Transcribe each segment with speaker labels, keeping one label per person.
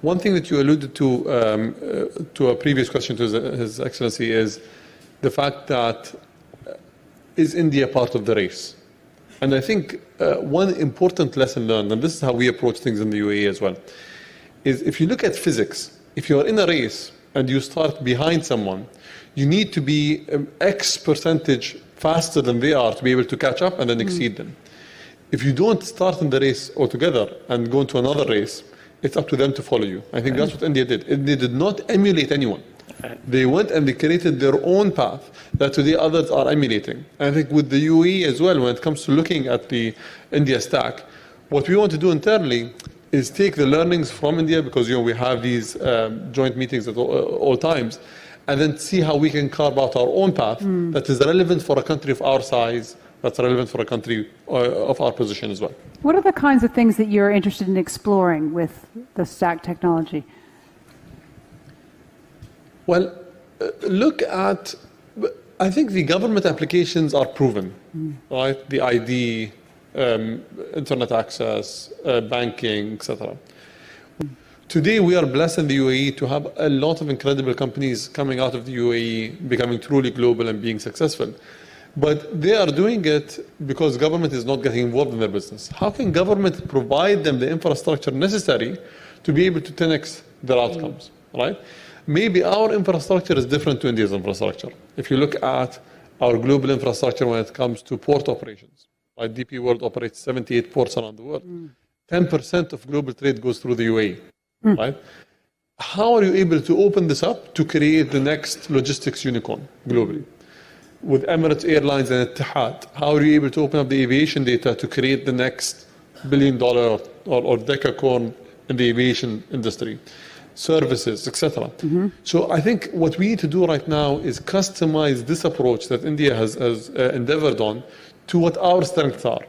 Speaker 1: One thing that you alluded to a previous question to His Excellency is the fact that is India part of the race? And I think one important lesson learned, and this is how we approach things in the UAE as well, is if you look at physics, if you're in a race and you start behind someone, you need to be X percentage faster than they are to be able to catch up and then exceed them. If you don't start in the race altogether and go into another race, it's up to them to follow you. I think that's what India did. India did not emulate anyone. They went and they created their own path that today others are emulating. And I think with the UAE as well, when it comes to looking at the India stack, what we want to do internally is take the learnings from India, because we have these joint meetings at all times, and then see how we can carve out our own path that is relevant for a country of our size, that's relevant for a country of our position as well.
Speaker 2: What are the kinds of things that you're interested in exploring with the stack technology?
Speaker 1: Well, look at, I think the government applications are proven, right? The ID, internet access, banking, etc. Today, we are blessed in the UAE to have a lot of incredible companies coming out of the UAE, becoming truly global and being successful. But they are doing it because government is not getting involved in their business. How can government provide them the infrastructure necessary to be able to 10x their outcomes, right? Maybe our infrastructure is different to India's infrastructure. If you look at our global infrastructure when it comes to port operations, right? DP World operates 78 ports around the world. 10% of global trade goes through the UAE, right? How are you able to open this up to create the next logistics unicorn globally? With Emirates Airlines and Etihad, how are you able to open up the aviation data to create the next $1 billion or decacorn in the aviation industry? Services, etc. So I think what we need to do right now is customize this approach that India has endeavored on to what our strengths are.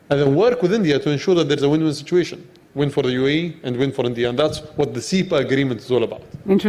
Speaker 1: And then work with India to ensure that there's a win-win situation. Win for the UAE and win for India. And that's what the CEPA agreement is all about.
Speaker 2: Interesting.